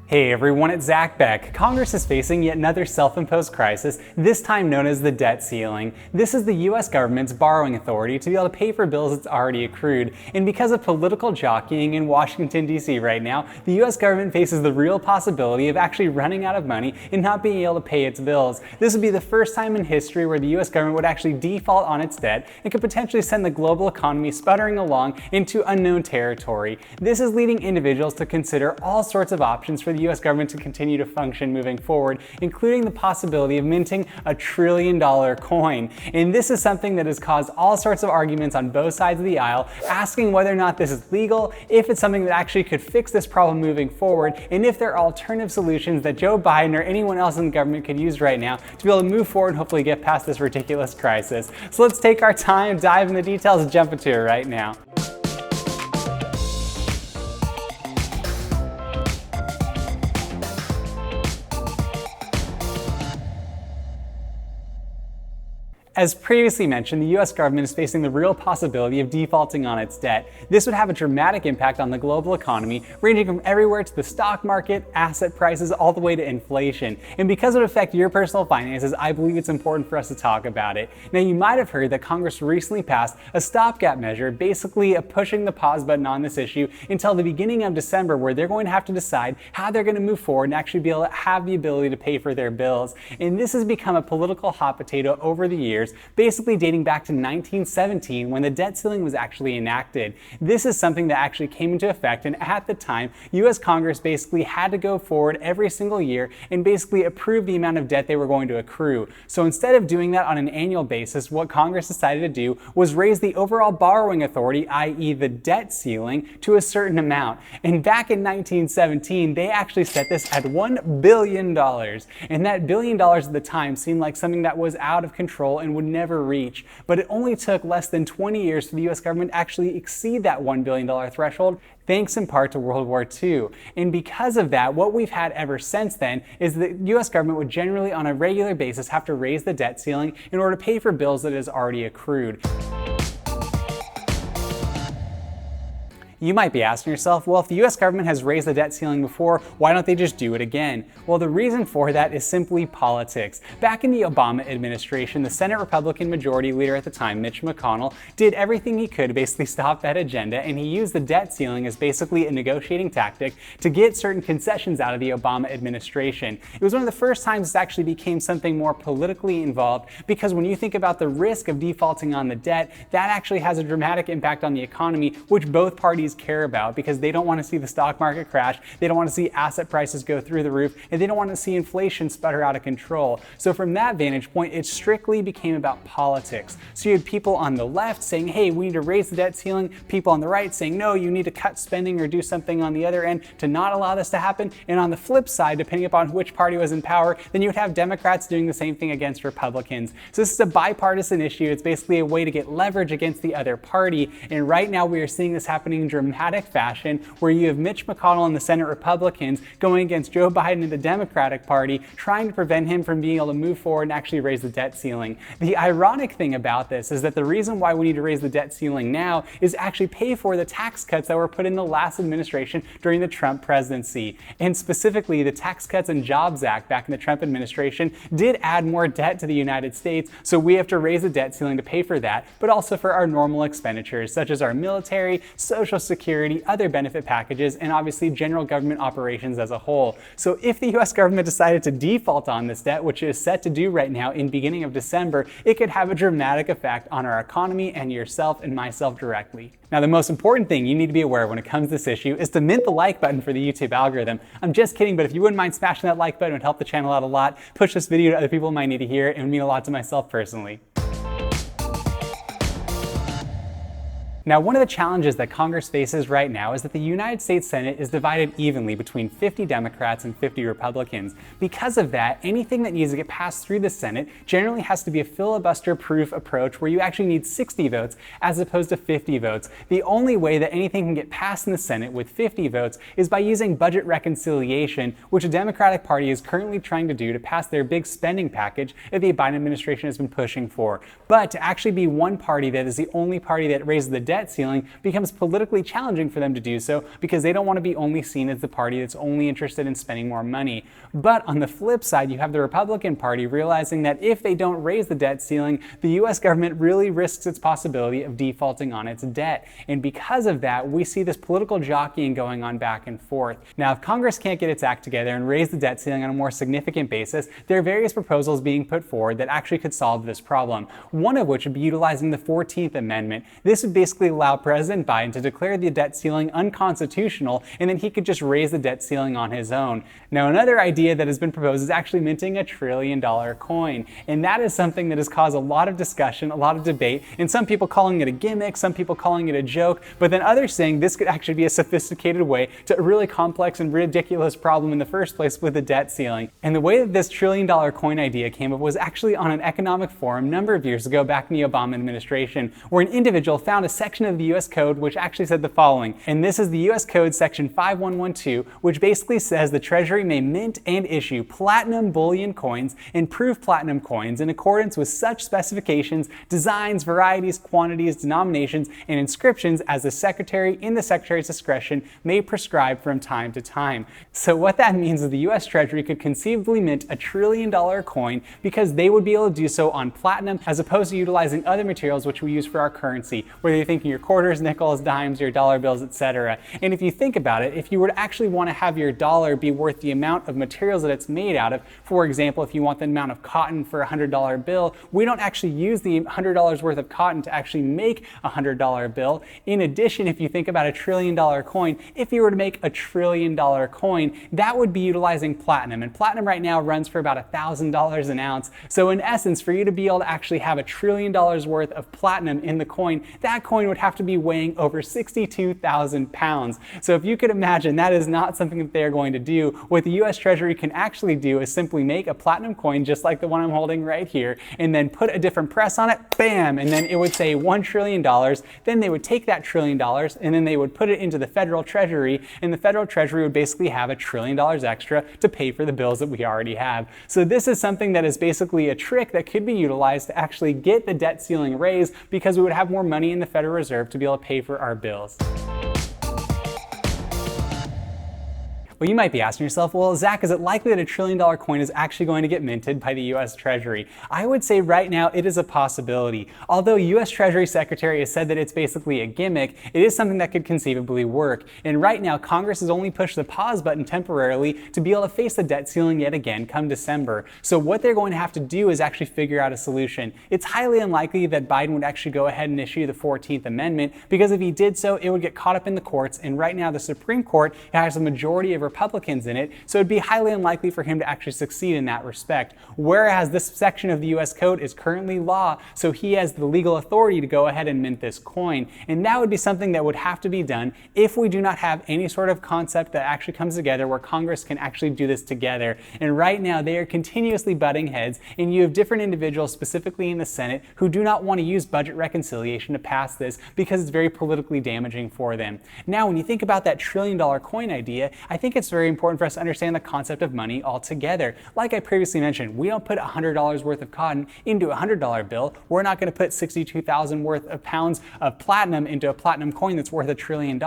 Hey everyone, it's Zack Beck. Congress is facing yet another self-imposed crisis, this time known as the debt ceiling. This is the US government's borrowing authority to be able to pay for bills it's already accrued. And because of political jockeying in Washington, D.C. right now, the US government faces the real possibility of actually running out of money and not being able to pay its bills. This would be the first time in history where the US government would actually default on its debt and could potentially send the global economy sputtering along into unknown territory. This is leading individuals to consider all sorts of options for the US government to continue to function moving forward, including the possibility of minting $1 trillion coin. And this is something that has caused all sorts of arguments on both sides of the aisle, asking whether or not this is legal, if it's something that actually could fix this problem moving forward, and if there are alternative solutions that Joe Biden or anyone else in the government could use right now to be able to move forward and hopefully get past this ridiculous crisis. So let's take our time, dive into the details, and jump into it right now. As previously mentioned, the US government is facing the real possibility of defaulting on its debt. This would have a dramatic impact on the global economy, ranging from everywhere to the stock market, asset prices, all the way to inflation. And because it would affect your personal finances, I believe it's important for us to talk about it. Now, you might have heard that Congress recently passed a stopgap measure, basically pushing the pause button on this issue until the beginning of December, where they're going to have to decide how they're going to move forward and actually be able to have the ability to pay for their bills. And this has become a political hot potato over the years, basically dating back to 1917 when the debt ceiling was actually enacted. This is something that actually came into effect, and at the time, US Congress basically had to go forward every single year and basically approve the amount of debt they were going to accrue. So instead of doing that on an annual basis, what Congress decided to do was raise the overall borrowing authority, i.e. the debt ceiling, to a certain amount. And back in 1917, they actually set this at $1 billion. And that $1 billion at the time seemed like something that was out of control and would never reach. But it only took less than 20 years for the US government to actually exceed that $1 billion threshold, thanks in part to World War II. And because of that, what we've had ever since then is the US government would generally on a regular basis have to raise the debt ceiling in order to pay for bills that is already accrued. You might be asking yourself, well, if the US government has raised the debt ceiling before, why don't they just do it again? Well, the reason for that is simply politics. Back in the Obama administration, the Senate Republican majority leader at the time, Mitch McConnell, did everything he could to basically stop that agenda, and he used the debt ceiling as basically a negotiating tactic to get certain concessions out of the Obama administration. It was one of the first times this actually became something more politically involved, because when you think about the risk of defaulting on the debt, that actually has a dramatic impact on the economy, which both parties care about, because they don't want to see the stock market crash, they don't want to see asset prices go through the roof, and they don't want to see inflation sputter out of control. So from that vantage point, it strictly became about politics. So you had people on the left saying, hey, we need to raise the debt ceiling, people on the right saying, no, you need to cut spending or do something on the other end to not allow this to happen. And on the flip side, depending upon which party was in power, then you would have Democrats doing the same thing against Republicans. So this is a bipartisan issue. It's basically a way to get leverage against the other party. And right now we are seeing this happening in dramatic fashion, where you have Mitch McConnell and the Senate Republicans going against Joe Biden and the Democratic Party, trying to prevent him from being able to move forward and actually raise the debt ceiling. The ironic thing about this is that the reason why we need to raise the debt ceiling now is actually pay for the tax cuts that were put in the last administration during the Trump presidency. And specifically, the Tax Cuts and Jobs Act back in the Trump administration did add more debt to the United States, so we have to raise the debt ceiling to pay for that, but also for our normal expenditures, such as our military, Social Security, other benefit packages, and obviously general government operations as a whole. So if the US government decided to default on this debt, which it is set to do right now in beginning of December, it could have a dramatic effect on our economy and yourself and myself directly. Now, the most important thing you need to be aware of when it comes to this issue is to mint the like button for the YouTube algorithm. I'm just kidding, but if you wouldn't mind smashing that like button, it would help the channel out a lot, push this video to other people who might need to hear it, and would mean a lot to myself personally. Now, one of the challenges that Congress faces right now is that the United States Senate is divided evenly between 50 Democrats and 50 Republicans. Because of that, anything that needs to get passed through the Senate generally has to be a filibuster-proof approach where you actually need 60 votes as opposed to 50 votes. The only way that anything can get passed in the Senate with 50 votes is by using budget reconciliation, which the Democratic Party is currently trying to do to pass their big spending package that the Biden administration has been pushing for. But to actually be one party that is the only party that raises the debt debt ceiling becomes politically challenging for them to do so because they don't want to be only seen as the party that's only interested in spending more money. But on the flip side, you have the Republican Party realizing that if they don't raise the debt ceiling, the US government really risks its possibility of defaulting on its debt. And because of that, we see this political jockeying going on back and forth. Now, if Congress can't get its act together and raise the debt ceiling on a more significant basis, there are various proposals being put forward that actually could solve this problem. One of which would be utilizing the 14th Amendment. This would basically allow President Biden to declare the debt ceiling unconstitutional, and then he could just raise the debt ceiling on his own. Now, another idea that has been proposed is actually minting $1 trillion coin. And that is something that has caused a lot of discussion, a lot of debate, and some people calling it a gimmick, some people calling it a joke, but then others saying this could actually be a sophisticated way to a really complex and ridiculous problem in the first place with the debt ceiling. And the way that this $1 trillion coin idea came up was actually on an economic forum a number of years ago back in the Obama administration, where an individual found a section of the US Code which actually said the following, and this is the US Code section 5112, which basically says the Treasury may mint and issue platinum bullion coins and proof platinum coins in accordance with such specifications, designs, varieties, quantities, denominations, and inscriptions as the Secretary, in the Secretary's discretion, may prescribe from time to time. So what that means is the US Treasury could conceivably mint $1 trillion coin because they would be able to do so on platinum as opposed to utilizing other materials which we use for our currency, whether you're thinking your quarters, nickels, dimes, your dollar bills, etc. And if you think about it, if you were to actually want to have your dollar be worth the amount of materials that it's made out of, for example, if you want the amount of cotton for a $100 bill, we don't actually use the $100 worth of cotton to actually make a $100 bill. In addition, if you think about $1 trillion coin, if you were to make $1 trillion coin, that would be utilizing platinum. And platinum right now runs for about $1,000 an ounce. So in essence, for you to be able to actually have $1 trillion worth of platinum in the coin, that coin would have to be weighing over 62,000 pounds. So if you could imagine, that is not something that they're going to do. What the US Treasury can actually do is simply make a platinum coin just like the one I'm holding right here, and then put a different press on it, bam, and then it would say $1 trillion. Then they would take that $1 trillion and then they would put it into the federal treasury, and the federal treasury would basically have $1 trillion extra to pay for the bills that we already have. So this is something that is basically a trick that could be utilized to actually get the debt ceiling raised because we would have more money in the Federal Reserve to be able to pay for our bills. Well, you might be asking yourself, well, Zach, is it likely that $1 trillion coin is actually going to get minted by the US Treasury? I would say right now it is a possibility. Although US Treasury Secretary has said that it's basically a gimmick, it is something that could conceivably work. And right now, Congress has only pushed the pause button temporarily to be able to face the debt ceiling yet again come December. So what they're going to have to do is actually figure out a solution. It's highly unlikely that Biden would actually go ahead and issue the 14th Amendment, because if he did so, it would get caught up in the courts. And right now, the Supreme Court has a majority of Republicans in it, so it'd be highly unlikely for him to actually succeed in that respect. Whereas this section of the US Code is currently law, so he has the legal authority to go ahead and mint this coin. And that would be something that would have to be done if we do not have any sort of concept that actually comes together where Congress can actually do this together. And right now they are continuously butting heads, and you have different individuals, specifically in the Senate, who do not want to use budget reconciliation to pass this because it's very politically damaging for them. Now, when you think about that $1 trillion coin idea, I think it's very important for us to understand the concept of money altogether. Like I previously mentioned, we don't put $100 worth of cotton into a $100 bill. We're not going to put 62,000 worth of pounds of platinum into a platinum coin that's worth $1 trillion.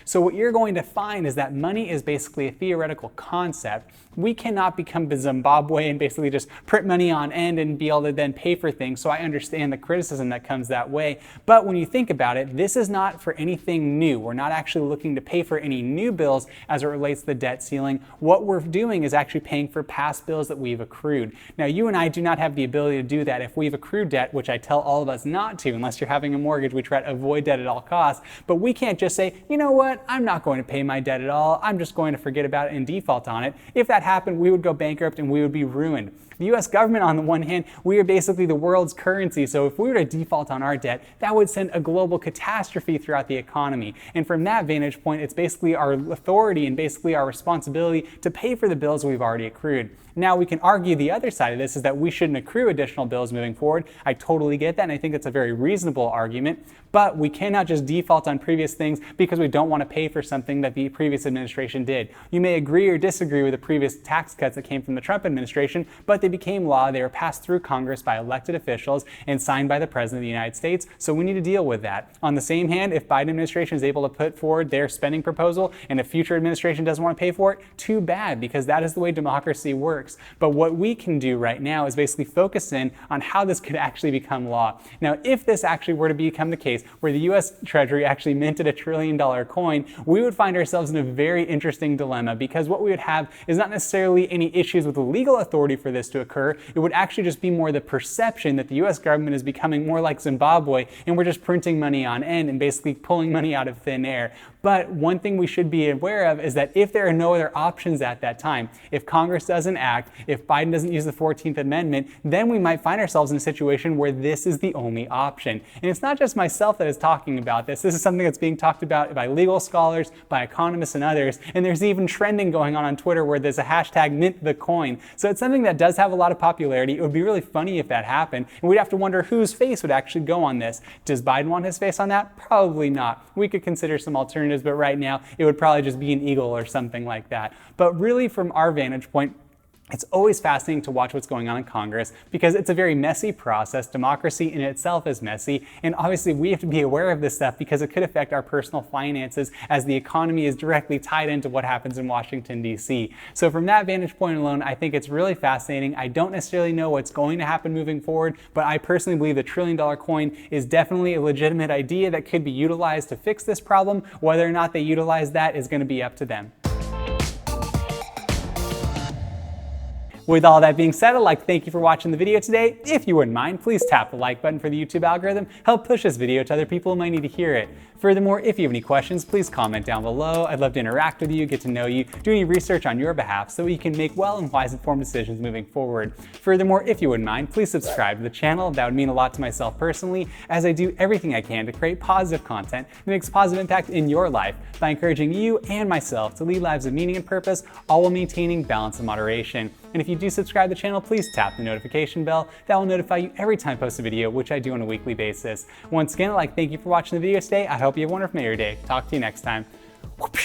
So what you're going to find is that money is basically a theoretical concept. We cannot become Zimbabwe and basically just print money on end and be able to then pay for things. So I understand the criticism that comes that way. But when you think about it, this is not for anything new. We're not actually looking to pay for any new bills as it relates to the debt ceiling. What we're doing is actually paying for past bills that we've accrued. Now, you and I do not have the ability to do that. If we've accrued debt, which I tell all of us not to, unless you're having a mortgage, we try to avoid debt at all costs. But we can't just say, you know what, I'm not going to pay my debt at all. I'm just going to forget about it and default on it. If that happened, we would go bankrupt and we would be ruined. The US government, on the one hand, we are basically the world's currency, so if we were to default on our debt, that would send a global catastrophe throughout the economy. And from that vantage point, it's basically our authority and basically our our responsibility to pay for the bills we've already accrued. Now, we can argue the other side of this is that we shouldn't accrue additional bills moving forward. I totally get that, and I think it's a very reasonable argument, but we cannot just default on previous things because we don't want to pay for something that the previous administration did. You may agree or disagree with the previous tax cuts that came from the Trump administration, but they became law. They were passed through Congress by elected officials and signed by the President of the United States, so we need to deal with that. On the same hand, if Biden administration is able to put forward their spending proposal and a future administration doesn't want to pay for it, too bad, because that is the way democracy works. But what we can do right now is basically focus in on how this could actually become law. Now, if this actually were to become the case, where the US Treasury actually minted $1 trillion coin, we would find ourselves in a very interesting dilemma, because what we would have is not necessarily any issues with the legal authority for this to occur. It would actually just be more the perception that the US government is becoming more like Zimbabwe, and we're just printing money on end and basically pulling money out of thin air. But one thing we should be aware of is that if there are no other options at that time, if Congress doesn't act, if Biden doesn't use the 14th Amendment, then we might find ourselves in a situation where this is the only option. And it's not just myself that is talking about this. This is something that's being talked about by legal scholars, by economists and others. And there's even trending going on Twitter where there's a hashtag #MintTheCoin. So it's something that does have a lot of popularity. It would be really funny if that happened. And we'd have to wonder whose face would actually go on this. Does Biden want his face on that? Probably not. We could consider some alternatives, but right now it would probably just be an eagle or something like that. But really, from our vantage point, it's always fascinating to watch what's going on in Congress because it's a very messy process. Democracy in itself is messy, and obviously we have to be aware of this stuff because it could affect our personal finances as the economy is directly tied into what happens in Washington, D.C. So from that vantage point alone, I think it's really fascinating. I don't necessarily know what's going to happen moving forward, but I personally believe the $1 trillion coin is definitely a legitimate idea that could be utilized to fix this problem. Whether or not they utilize that is going to be up to them. With all that being said, I'd like to thank you for watching the video today. If you wouldn't mind, please tap the like button for the YouTube algorithm. Help push this video to other people who might need to hear it. Furthermore, if you have any questions, please comment down below. I'd love to interact with you, get to know you, do any research on your behalf so we can make well and wise informed decisions moving forward. Furthermore, if you wouldn't mind, please subscribe to the channel. That would mean a lot to myself personally, as I do everything I can to create positive content that makes a positive impact in your life by encouraging you and myself to lead lives of meaning and purpose, all while maintaining balance and moderation. And if you do subscribe to the channel, please tap the notification bell. That will notify you every time I post a video, which I do on a weekly basis. Once again, I'd like to thank you for watching the video today. I hope you have a wonderful day. Talk to you next time. Whoop.